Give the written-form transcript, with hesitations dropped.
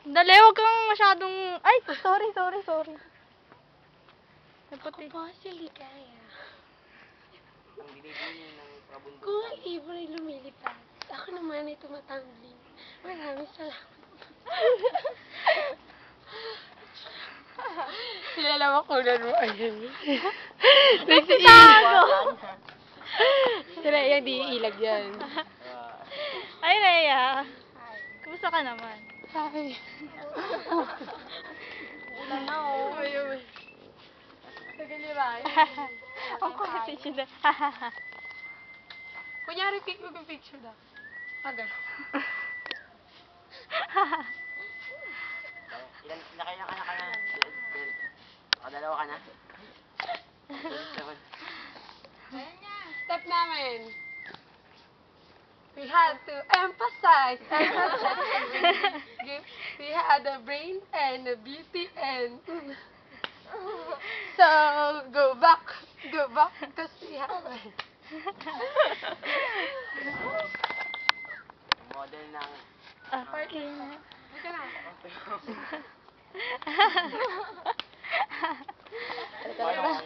Dali, huwag kang masyadong... Ay, sorry. Ako po si Ligaya. Ang binibini ng kabundukan. Kung ang ibon ay lumilipad, ako naman ay tumatambling. Maraming salamat. Nilalawakunan mo, ayun. Nagtatago! Sila yan, di ilag yan. Ay, Rhea. Kumusta ka naman? Hi. Ulan na, oh. Ayun. Nagalibayan. Ang kulit siya. Kunyari, mag-picture na. Agad. Nakailan ka na? Nakadalawa ka na? Step namin. We had to emphasize. We had a brain and a beauty and... So, go back, cause we have it. Model ng... Parking. Ika na. Parang